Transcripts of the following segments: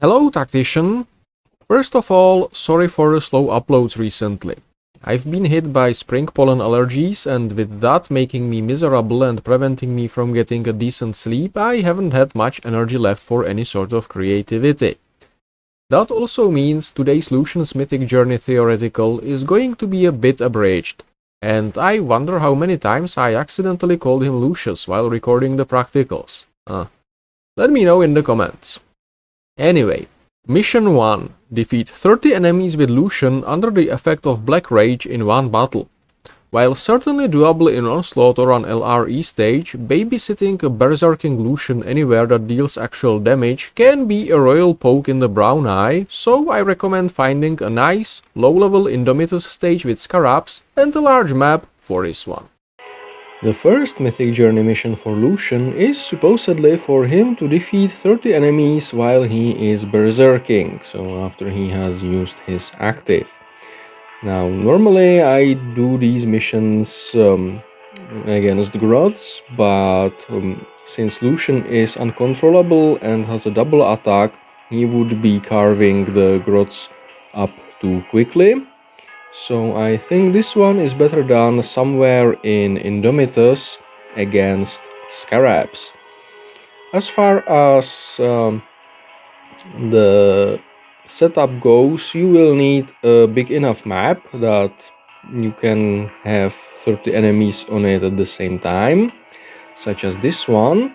Hello, Tactician. First of all, sorry for the slow uploads recently. I've been hit by spring pollen allergies, and with that making me miserable and preventing me from getting a decent sleep, I haven't had much energy left for any sort of creativity. That also means today's Lucian's Mythic Journey theoretical is going to be a bit abridged, and I wonder how many times I accidentally called him Lucius while recording the practicals. Let me know in the comments. Anyway, Mission 1. Defeat 30 enemies with Lucien under the effect of Black Rage in one battle. While certainly doable in Onslaught or on LRE stage, babysitting a berserking Lucien anywhere that deals actual damage can be a royal poke in the brown eye, so I recommend finding a nice, low-level Indomitus stage with scarabs and a large map for this one. The first Mythic Journey mission for Lucien is supposedly for him to defeat 30 enemies while he is berserking, so after he has used his active. Now, normally I do these missions against Grots, but since Lucien is uncontrollable and has a double attack, he would be carving the Grots up too quickly. So I think this one is better done somewhere in Indomitus against Scarabs. As far as the setup goes, you will need a big enough map that you can have 30 enemies on it at the same time, such as this one,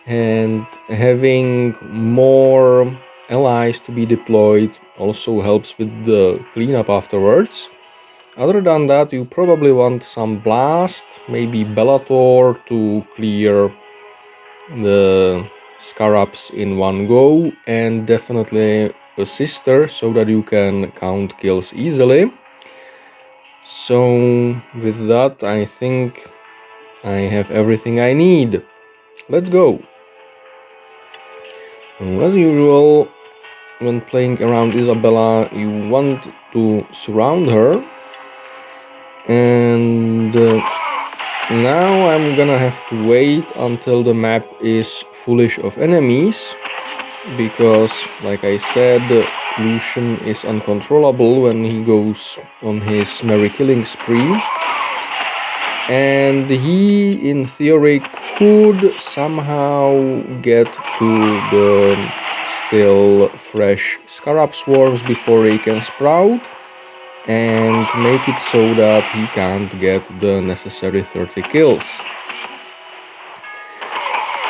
and having more allies to be deployed also helps with the cleanup afterwards. Other than that, you probably want some blast, maybe Bellator to clear the scarabs in one go, and definitely a sister so that you can count kills easily. So with that, I think I have everything I need. Let's go! As usual, when playing around Isabella, you want to surround her, and now I'm gonna have to wait until the map is foolish of enemies, because like I said, Lucien is uncontrollable when he goes on his merry killing spree, and he in theory could somehow get to the still fresh scarab swarms before they can sprout and make it so that he can't get the necessary 30 kills.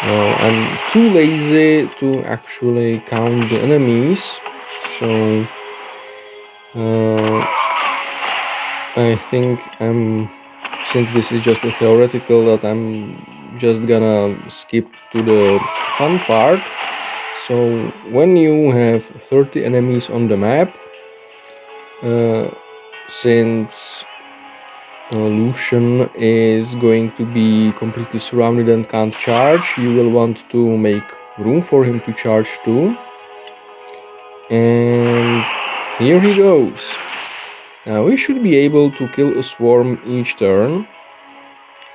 I'm too lazy to actually count the enemies, so I think since this is just a theoretical, that I'm just gonna skip to the fun part. So when you have 30 enemies on the map, since Lucien is going to be completely surrounded and can't charge, you will want to make room for him to charge too. And here he goes. Now we should be able to kill a swarm each turn.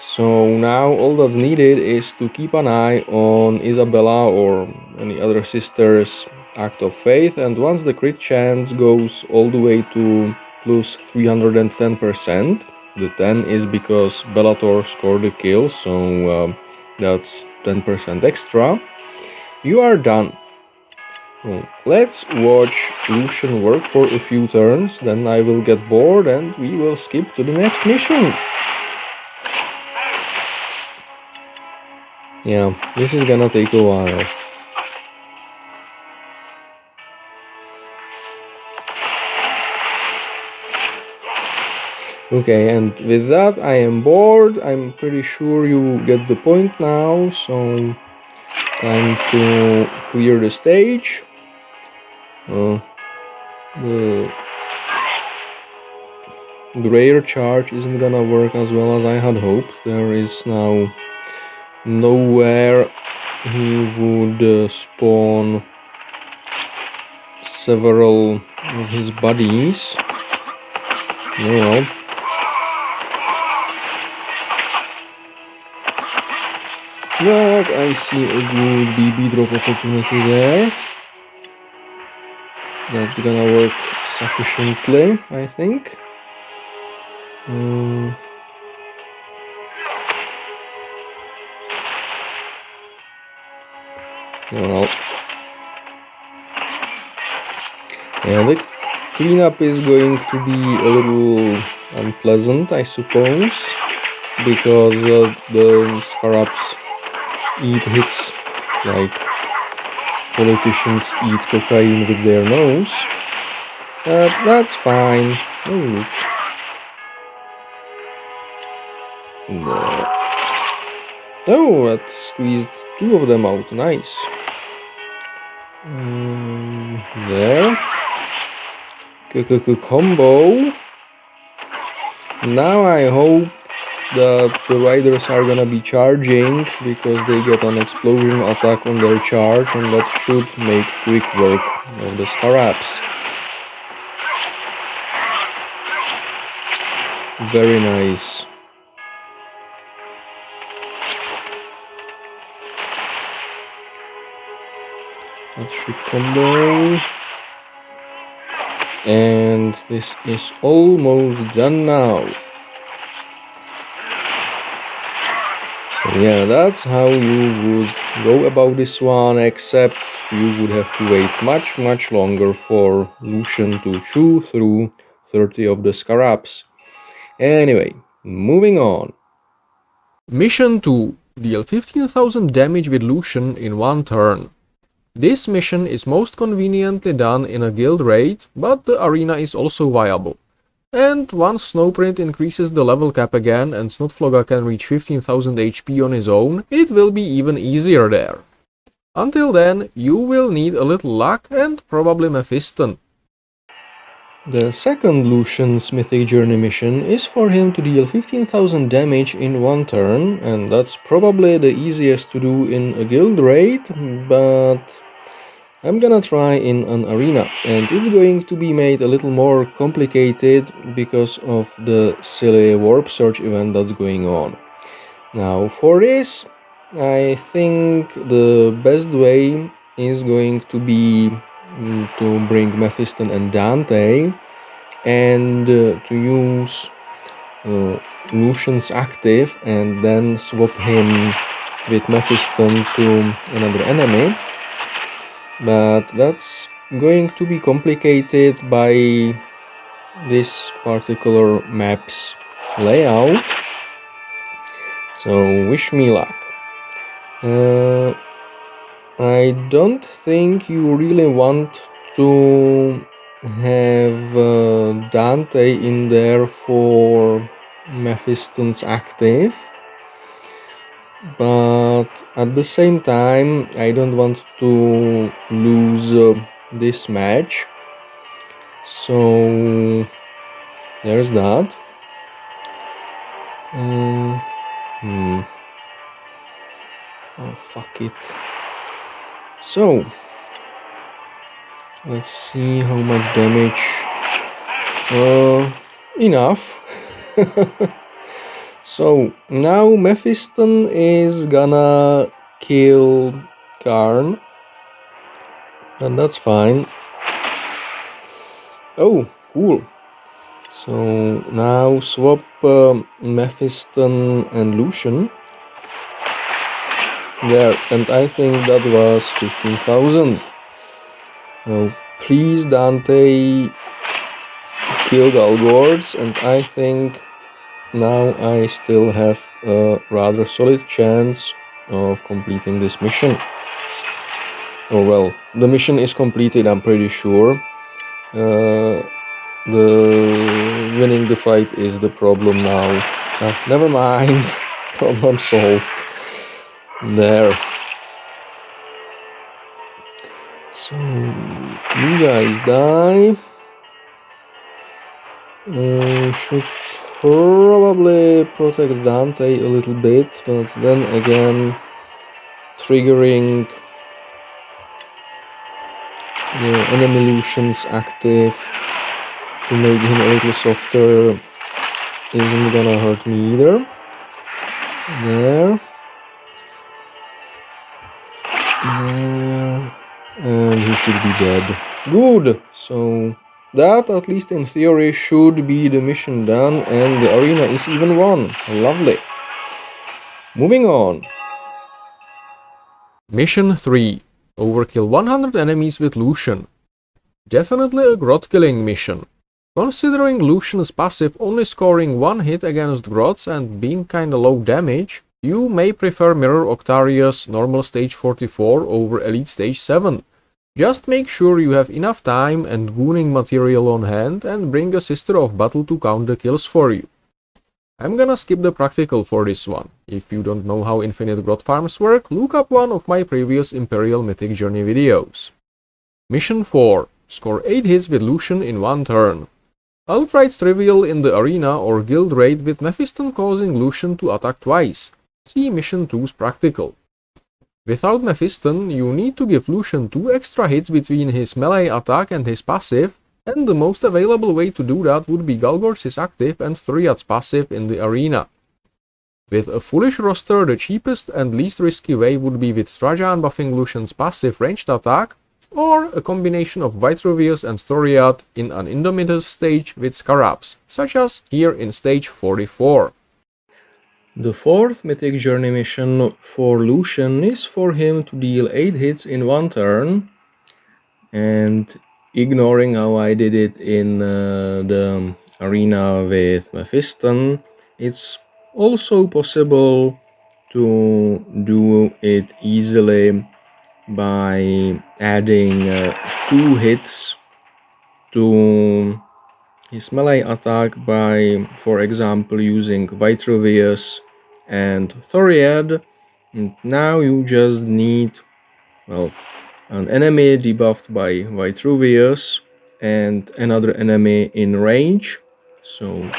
So now all that's needed is to keep an eye on Isabella or any other sister's act of faith, and once the crit chance goes all the way to plus 310%, the 10 is because Bellator scored a kill, so that's 10% extra, you are done. Well, let's watch Lucien work for a few turns, then I will get bored and we will skip to the next mission. Yeah, this is gonna take a while. Okay, and with that I am bored. I'm pretty sure you get the point now, so time to clear the stage. The rare charge isn't gonna work as well as I had hoped. There is now nowhere he would spawn several of his buddies. Oh well. But I see a good BB drop opportunity there. That's gonna work sufficiently, I think. Well, yeah, the cleanup is going to be a little unpleasant, I suppose, because the scarabs eat hits like politicians eat cocaine with their nose. That's fine. Oh, oh, that squeezed two of them out. Nice. There. Combo. Now I hope that the riders are gonna be charging because they get an explosion attack on their charge, and that should make quick work of the scarabs. Very nice. That should combo. And this is almost done now. So yeah, that's how you would go about this one, except you would have to wait much longer for Lucien to chew through 30 of the scarabs. Anyway, moving on. Mission 2. Deal 15,000 damage with Lucien in one turn. This mission is most conveniently done in a guild raid, but the arena is also viable. And once Snowprint increases the level cap again and Snotflogger can reach 15,000 HP on his own, it will be even easier there. Until then, you will need a little luck and probably Mephiston. The second Lucien's Mythic Journey mission is for him to deal 15,000 damage in one turn, and that's probably the easiest to do in a guild raid, but I'm gonna try in an arena, and it's going to be made a little more complicated because of the silly warp search event that's going on. Now for this, I think the best way is going to be to bring Mephiston and Dante, and to use Lucien's active and then swap him with Mephiston to another enemy. But that's going to be complicated by this particular map's layout, so wish me luck. I don't think you really want to have Dante in there for Mephiston's active, but at the same time I don't want to lose this match, so there's that. Oh, fuck it. So let's see how much damage. Enough. So now Mephiston is gonna kill Karn, and that's fine. Oh, cool. So now swap Mephiston and Lucien. There, and I think that was 15,000. Now please Dante kill Galgords, and I think now I still have a rather solid chance of completing this mission. Oh well, the mission is completed, I'm pretty sure. The winning the fight is the problem now. Never mind, problem solved. There. So you guys die. Should probably protect Dante a little bit, but then again triggering the enemy Lucien's active to make him a little softer isn't gonna hurt me either. There. There. And he should be dead. Good, so that, at least in theory, should be the mission done, and the arena is even won. Lovely. Moving on. Mission 3. Overkill 100 enemies with Lucien. Definitely a grot killing mission. Considering Lucien's passive only scoring one hit against grots and being kinda low damage, you may prefer Mirror Octarius normal stage 44 over elite stage 7. Just make sure you have enough time and gooning material on hand and bring a Sister of Battle to count the kills for you. I'm gonna skip the practical for this one. If you don't know how infinite grot farms work, look up one of my previous Imperial Mythic Journey videos. Mission 4. Score 8 hits with Lucien in one turn. Outright trivial in the arena or guild raid with Mephiston causing Lucien to attack twice. See Mission 2's practical. Without Mephiston, you need to give Lucien 2 extra hits between his melee attack and his passive, and the most available way to do that would be Galgor's active and Thuriad's passive in the arena. With a foolish roster, the cheapest and least risky way would be with Trajan buffing Lucien's passive ranged attack, or a combination of Vitruvius and Thuriad in an Indomitus stage with Scarabs, such as here in stage 44. The fourth Mythic Journey mission for Lucien is for him to deal 8 hits in one turn, and ignoring how I did it in the arena with Mephiston, it's also possible to do it easily by adding 2 hits to his melee attack by, for example, using Vitruvius and Thoriad. And now you just need, well, an enemy debuffed by Vitruvius and another enemy in range. So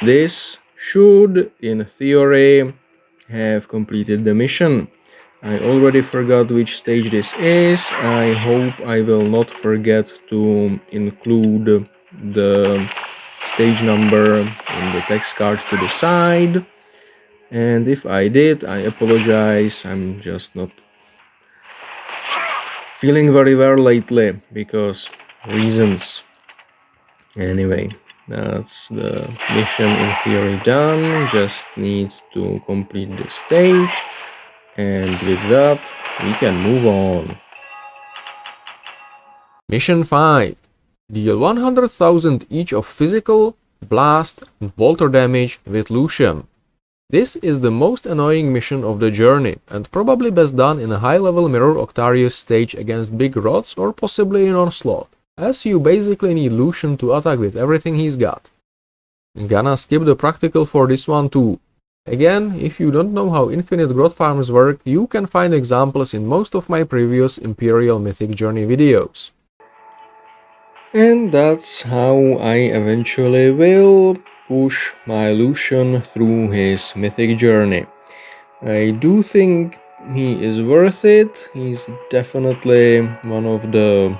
this should, in theory, have completed the mission. I already forgot which stage this is. I hope I will not forget to include the stage number in the text cards to the side. And if I did, I apologize. I'm just not feeling very well lately because reasons. Anyway, that's the mission in theory done. Just need to complete the stage. And with that, we can move on. Mission 5. Deal 100,000 each of physical, blast, and bolter damage with Lucien. This is the most annoying mission of the journey, and probably best done in a high-level Mirror Octarius stage against big rods or possibly in Onslaught, as you basically need Lucien to attack with everything he's got. Gonna skip the practical for this one too. Again, if you don't know how infinite growth farms work, you can find examples in most of my previous Imperial Mythic Journey videos. And that's how I eventually will push my Lucien through his Mythic Journey. I do think he is worth it. He's definitely one of the,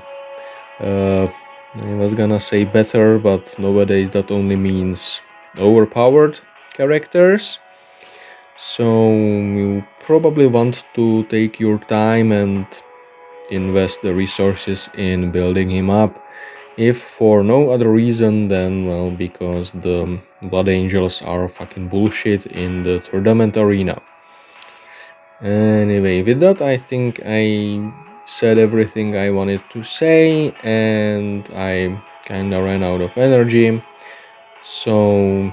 I was gonna say better, but nowadays that only means overpowered characters. So you probably want to take your time and invest the resources in building him up. If for no other reason than, well, because the Blood Angels are fucking bullshit in the tournament arena. Anyway, with that I think I said everything I wanted to say, and I kinda ran out of energy. So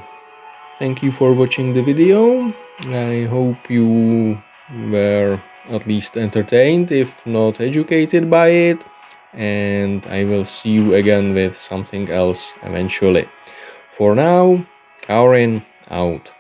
thank you for watching the video. I hope you were at least entertained, if not educated by it, and I will see you again with something else eventually. For now, Kaurin out.